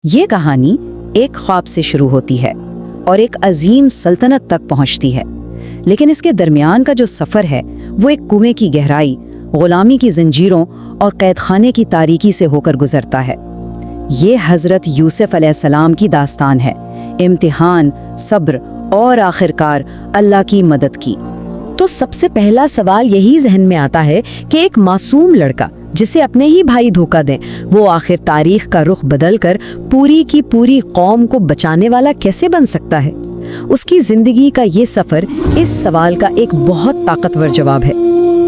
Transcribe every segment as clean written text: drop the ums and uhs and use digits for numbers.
یہ کہانی ایک خواب سے شروع ہوتی ہے اور ایک عظیم سلطنت تک پہنچتی ہے، لیکن اس کے درمیان کا جو سفر ہے وہ ایک کنویں کی گہرائی، غلامی کی زنجیروں اور قید خانے کی تاریکی سے ہو کر گزرتا ہے۔ یہ حضرت یوسف علیہ السلام کی داستان ہے، امتحان، صبر اور آخرکار اللہ کی مدد کی۔ تو سب سے پہلا سوال یہی ذہن میں آتا ہے کہ ایک معصوم لڑکا جسے اپنے ہی بھائی دھوکہ دیں، وہ آخر تاریخ کا رخ بدل کر پوری کی پوری قوم کو بچانے والا کیسے بن سکتا ہے؟ اس کی زندگی کا یہ سفر اس سوال کا ایک بہت طاقتور جواب ہے۔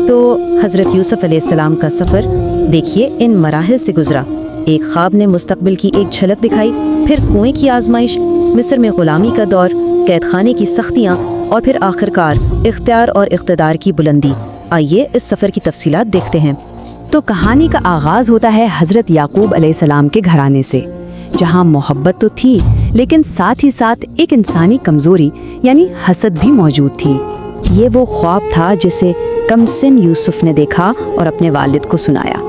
تو حضرت یوسف علیہ السلام کا سفر دیکھیے ان مراحل سے گزرا۔ ایک خواب نے مستقبل کی ایک جھلک دکھائی، پھر کنویں کی آزمائش، مصر میں غلامی کا دور، قید خانے کی سختیاں، اور پھر آخرکار اختیار اور اقتدار کی بلندی۔ آئیے اس سفر کی تفصیلات دیکھتے ہیں۔ تو کہانی کا آغاز ہوتا ہے حضرت یعقوب علیہ السلام کے گھرانے سے، جہاں محبت تو تھی لیکن ساتھ ہی ساتھ ایک انسانی کمزوری یعنی حسد بھی موجود تھی۔ یہ وہ خواب تھا جسے کم سن یوسف نے دیکھا اور اپنے والد کو سنایا،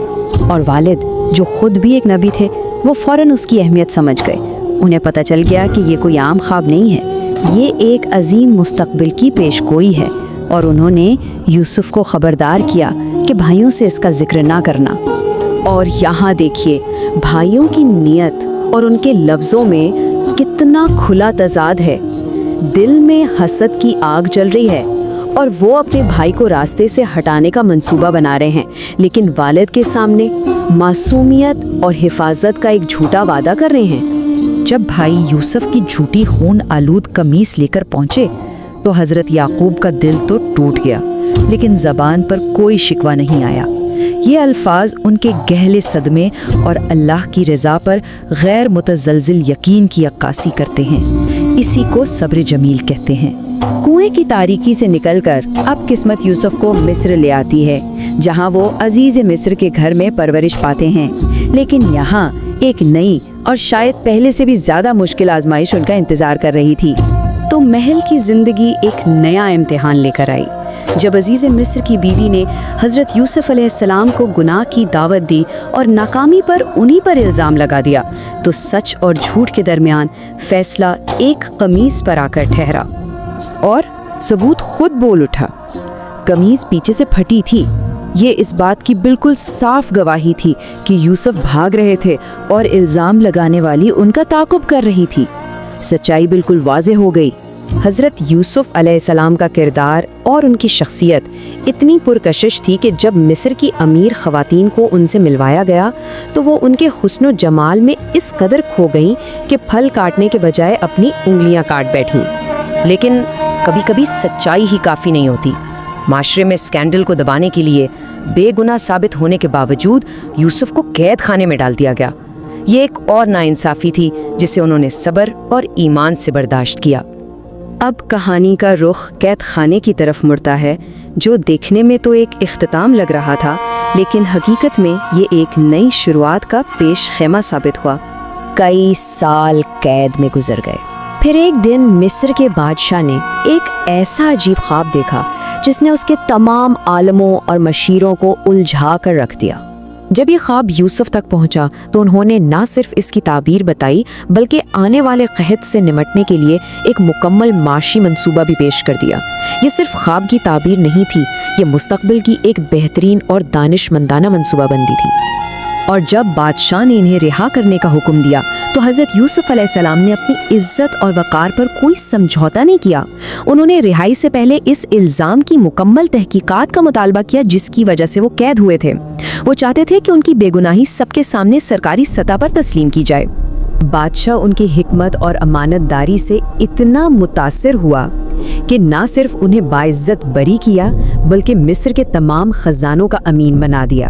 اور والد جو خود بھی ایک نبی تھے وہ فوراً اس کی اہمیت سمجھ گئے۔ انہیں پتہ چل گیا کہ یہ کوئی عام خواب نہیں ہے، یہ ایک عظیم مستقبل کی پیش گوئی ہے، اور انہوں نے یوسف کو خبردار کیا کہ بھائیوں سے اس کا ذکر نہ کرنا۔ اور یہاں دیکھیے بھائیوں کی نیت اور ان کے لفظوں میں کتنا کھلا تضاد ہے۔ دل میں حسد کی آگ جل رہی ہے اور وہ اپنے بھائی کو راستے سے ہٹانے کا منصوبہ بنا رہے ہیں، لیکن والد کے سامنے معصومیت اور حفاظت کا ایک جھوٹا وعدہ کر رہے ہیں۔ جب بھائی یوسف کی جھوٹی خون آلود قمیص لے کر پہنچے تو حضرت یعقوب کا دل تو ٹوٹ گیا، لیکن زبان پر کوئی شکوہ نہیں آیا۔ یہ الفاظ ان کے گہرے صدمے اور اللہ کی رضا پر غیر متزلزل یقین کی عکاسی کرتے ہیں۔ اسی کو صبر جمیل کہتے ہیں۔ کنویں کی تاریکی سے نکل کر اب قسمت یوسف کو مصر لے آتی ہے، جہاں وہ عزیز مصر کے گھر میں پرورش پاتے ہیں، لیکن یہاں ایک نئی اور شاید پہلے سے بھی زیادہ مشکل آزمائش ان کا انتظار کر رہی تھی۔ تو محل کی زندگی ایک نیا امتحان لے کر آئی۔ جب عزیز مصر کی بیوی نے حضرت یوسف علیہ السلام کو گناہ کی دعوت دی اور ناکامی پر انہی پر الزام لگا دیا، تو سچ اور جھوٹ کے درمیان فیصلہ ایک قمیص پر آ کر ٹھہرا، اور ثبوت خود بول اٹھا۔ قمیص پیچھے سے پھٹی تھی، یہ اس بات کی بالکل صاف گواہی تھی کہ یوسف بھاگ رہے تھے اور الزام لگانے والی ان کا تعاقب کر رہی تھی۔ سچائی بالکل واضح ہو گئی۔ حضرت یوسف علیہ السلام کا کردار اور ان کی شخصیت اتنی پرکشش تھی کہ جب مصر کی امیر خواتین کو ان سے ملوایا گیا تو وہ ان کے حسن و جمال میں اس قدر کھو گئیں کہ پھل کاٹنے کے بجائے اپنی انگلیاں کاٹ بیٹھیں۔ لیکن کبھی کبھی سچائی ہی کافی نہیں ہوتی۔ معاشرے میں اسکینڈل کو دبانے کے لیے بے گناہ ثابت ہونے کے باوجود یوسف کو قید خانے میں ڈال دیا گیا۔ یہ ایک اور ناانصافی تھی جسے انہوں نے صبر اور ایمان سے برداشت کیا۔ اب کہانی کا رخ قید خانے کی طرف مڑتا ہے، جو دیکھنے میں تو ایک اختتام لگ رہا تھا، لیکن حقیقت میں یہ ایک نئی شروعات کا پیش خیمہ ثابت ہوا۔ کئی سال قید میں گزر گئے، پھر ایک دن مصر کے بادشاہ نے ایک ایسا عجیب خواب دیکھا جس نے اس کے تمام عالموں اور مشیروں کو الجھا کر رکھ دیا۔ جب یہ خواب یوسف تک پہنچا تو انہوں نے نہ صرف اس کی تعبیر بتائی بلکہ آنے والے قحط سے نمٹنے کے لیے ایک مکمل معاشی منصوبہ بھی پیش کر دیا۔ یہ صرف خواب کی تعبیر نہیں تھی، یہ مستقبل کی ایک بہترین اور دانشمندانہ منصوبہ بندی تھی۔ اور جب بادشاہ نے انہیں رہا کرنے کا حکم دیا تو حضرت یوسف علیہ السلام نے اپنی عزت اور وقار پر کوئی سمجھوتا نہیں کیا۔ انہوں نے رہائی سے پہلے اس الزام کی مکمل تحقیقات کا مطالبہ کیا جس کی وجہ سے وہ قید ہوئے تھے۔ وہ چاہتے تھے کہ ان کی بے گناہی سب کے سامنے سرکاری سطح پر تسلیم کی جائے۔ بادشاہ ان کی حکمت اور امانت داری سے اتنا متاثر ہوا کہ نہ صرف انہیں باعزت بری کیا بلکہ مصر کے تمام خزانوں کا امین بنا دیا۔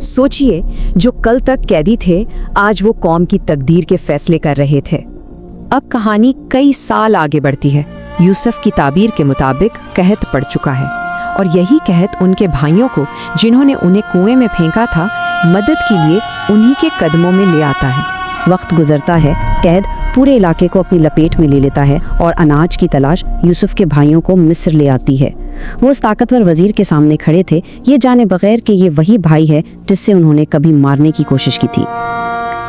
سوچئے، جو کل تک قیدی تھے آج وہ قوم کی تقدیر کے فیصلے کر رہے تھے۔ اب کہانی کئی سال آگے بڑھتی ہے۔ یوسف کی تعبیر کے مطابق قحط پڑ چکا ہے، اور یہی قحط ان کے بھائیوں کو جنہوں نے انہیں کنویں میں پھینکا تھا مدد کے لیے انہی کے قدموں میں لے آتا ہے۔ وقت گزرتا ہے، قید پورے علاقے کو اپنی لپیٹ میں لے لیتا ہے، اور اناج کی تلاش یوسف کے بھائیوں کو مصر لے آتی ہے۔ وہ اس طاقتور وزیر کے سامنے کھڑے تھے، یہ جانے بغیر کہ یہ وہی بھائی ہے جس سے انہوں نے کبھی مارنے کی کوشش کی تھی۔